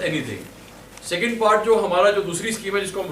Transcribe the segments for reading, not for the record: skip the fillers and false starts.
Anything. Second part जो हमारा जो दूसरी स्कीम है जिसको हम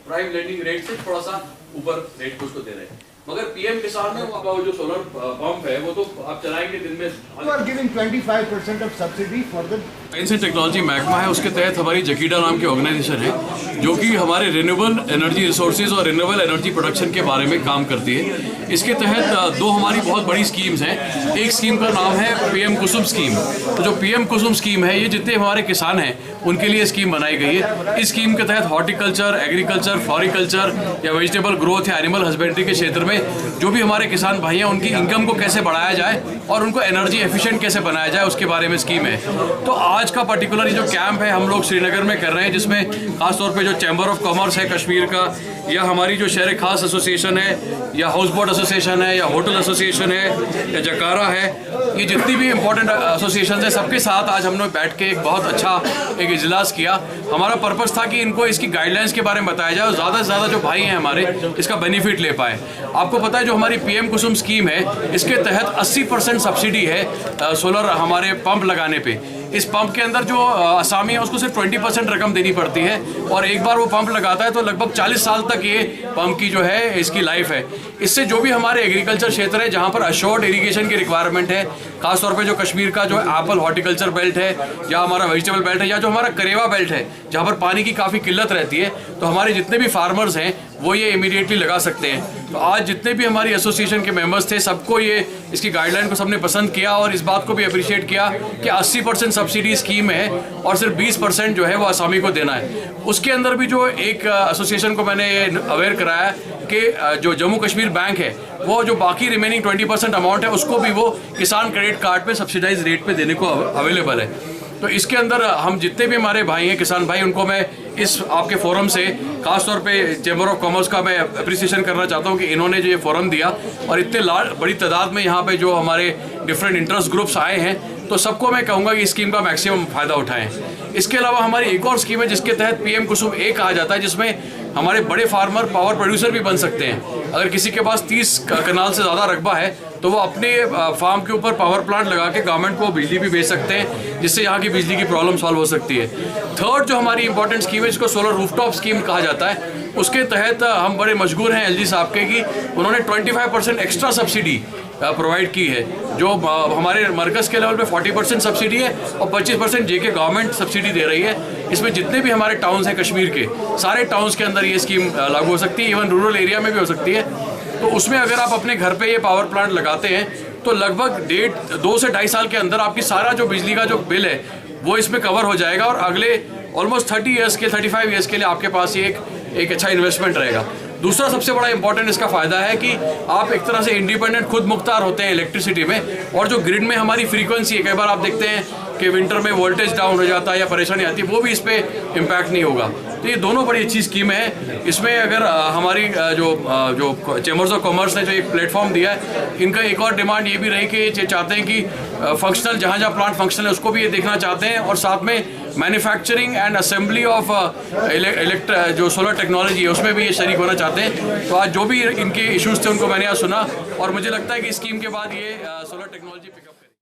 प्राइम लेंडिंग रेट से थोड़ा सा ऊपर रेट को उसको दे रहे हैं, मगर पीएम किसान में वो जो सोलर पंप है वो तो आप चलाएंगे दिन में। You are giving 25% of subsidy for the science and technology महकमा है, उसके तहत हमारी जकीडा नाम की ऑर्गेनाइजेशन है जो कि हमारे रिन्यूएबल एनर्जी रिसोर्सेज और रिन्यूएबल एनर्जी प्रोडक्शन के बारे में काम करती है। इसके तहत दो हमारी बहुत बड़ी स्कीम्स हैं। एक स्कीम का नाम है पीएम कुसुम स्कीम। तो जो पीएम कुसुम स्कीम है ये जितने हमारे किसान हैं उनके लिए स्कीम बनाई गई है। इस स्कीम के तहत हॉर्टिकल्चर, एग्रीकल्चर, फ्लोरिकल्चर या वेजिटेबल ग्रोथ या एनिमल हस्बेंड्री के क्षेत्र में जो भी हमारे किसान भाई हैं उनकी इनकम को कैसे बढ़ाया जाए और उनको एनर्जी एफिशिएंट कैसे बनाया जाए उसके बारे में स्कीम है। तो आज का पर्टिकुलर जो कैंप है हम लोग श्रीनगर में कर रहे हैं, जिसमें खासतौर पे जो चैम्बर ऑफ कॉमर्स है कश्मीर का या हमारी जो शहर खास एसोसिएशन है या हाउस बोट एसोसिएशन है या होटल एसोसिएशन है या जकारा है, ये जितनी भी इंपॉर्टेंट एसोसिएशन है सबके साथ आज हमने बैठ के एक बहुत अच्छा एक इजलास किया। हमारा पर्पस था कि इनको इसकी गाइडलाइंस के बारे में बताया जाए और ज़्यादा से ज़्यादा जो भाई हैं हमारे इसका बेनिफिट ले पाए। आपको पता है जो हमारी पीएम कुसुम स्कीम है इसके तहत 80% सब्सिडी है सोलर हमारे पंप लगाने पे। इस पंप के अंदर जो आसामी है उसको सिर्फ 20% रकम देनी पड़ती है और एक बार वो पंप लगाता है तो लगभग 40 साल तक ये पंप की जो है इसकी लाइफ है। इससे जो भी हमारे एग्रीकल्चर क्षेत्र है जहाँ पर अशोर्ड इरिगेशन की रिक्वायरमेंट है, खासतौर पे जो कश्मीर का जो एप्पल हॉर्टिकल्चर बेल्ट है या हमारा वेजिटेबल बेल्ट है या जो हमारा करेवा बेल्ट है जहाँ पर पानी की काफ़ी किल्लत रहती है, तो हमारे जितने भी फार्मर्स हैं वो ये इमीडिएटली लगा सकते हैं। तो आज जितने भी हमारी एसोसिएशन के मेंबर्स थे सबको ये इसकी गाइडलाइन को सबने पसंद किया और इस बात को भी अप्रिशिएट किया कि 80% सब्सिडी स्कीम है और सिर्फ 20% जो है वो आसामी को देना है। उसके अंदर भी जो एक एसोसिएशन को मैंने अवेयर कराया कि जो जम्मू कश्मीर बैंक है वो जो बाकी रिमेनिंग 20% अमाउंट है उसको भी वो किसान क्रेडिट कार्ड पे सब्सिडाइज रेट पे देने को अवेलेबल है। तो इसके अंदर हम जितने भी हमारे भाई हैं किसान भाई उनको मैं इस आपके फोरम से खासतौर पे चैम्बर ऑफ कॉमर्स का मैं अप्रिसिएशन करना चाहता हूँ कि इन्होंने जो ये फोरम दिया और इतने बड़ी तादाद में यहाँ पे जो हमारे डिफरेंट इंटरेस्ट ग्रुप्स आए हैं, तो सबको मैं कहूँगा कि इस स्कीम का मैक्सिमम फ़ायदा उठाएं। इसके अलावा हमारी एक और स्कीम है जिसके तहत पीएम कुसुम ए कहा जाता है, जिसमें हमारे बड़े फार्मर पावर प्रोड्यूसर भी बन सकते हैं। अगर किसी के पास 30 कनाल से ज़्यादा रकबा है तो वो अपने फार्म के ऊपर पावर प्लांट लगा के गवर्नमेंट को बिजली भी बेच सकते हैं, जिससे यहाँ की बिजली की प्रॉब्लम सॉल्व हो सकती है। थर्ड जो हमारी इंपॉर्टेंट स्कीम है जिसको सोलर रूफटॉप स्कीम कहा जाता है, उसके तहत हम बड़े मशहूर हैं एलजी साहब के कि उन्होंने 25% एक्स्ट्रा सब्सिडी प्रोवाइड की है। जो हमारे मरकज़ के लेवल पे 40% सब्सिडी है और 25% जेके गवर्नमेंट सब्सिडी दे रही है। इसमें जितने भी हमारे टाउन्स हैं कश्मीर के सारे टाउन्स के अंदर ये स्कीम लागू हो सकती है, इवन रूरल एरिया में भी हो सकती है। तो उसमें अगर आप अपने घर पे ये पावर प्लांट लगाते हैं तो लगभग 2 से 2.5 साल के अंदर आपकी सारा जो बिजली का जो बिल है वो इसमें कवर हो जाएगा और अगले ऑलमोस्ट 35 ईयर्स के लिए आपके पास ये एक अच्छा इन्वेस्टमेंट रहेगा। दूसरा सबसे बड़ा इंपॉर्टेंट इसका फ़ायदा है कि आप एक तरह से इंडिपेंडेंट खुद मुख्तार होते हैं इलेक्ट्रिसिटी में, और जो ग्रिड में हमारी फ्रीक्वेंसी है, कई बार आप देखते हैं कि विंटर में वोल्टेज डाउन हो जाता है या परेशानी आती है, वो भी इस पर इम्पैक्ट नहीं होगा। तो ये दोनों बड़ी अच्छी स्कीमें हैं। इसमें अगर हमारी जो चैम्बर्स ऑफ कॉमर्स ने जो एक प्लेटफॉर्म दिया है, इनका एक और डिमांड ये भी रही कि ये चाहते हैं कि फंक्शनल जहाँ प्लांट फंक्शनल है उसको भी ये देखना चाहते हैं और साथ में मैन्युफैक्चरिंग एंड असेंबली ऑफ जो सोलर टेक्नोलॉजी है उसमें भी ये शरीक होना चाहते हैं। तो आज जो भी इनके इश्यूज़ थे उनको मैंने आज सुना और मुझे लगता है कि स्कीम के बाद ये सोलर टेक्नोलॉजी पिकअप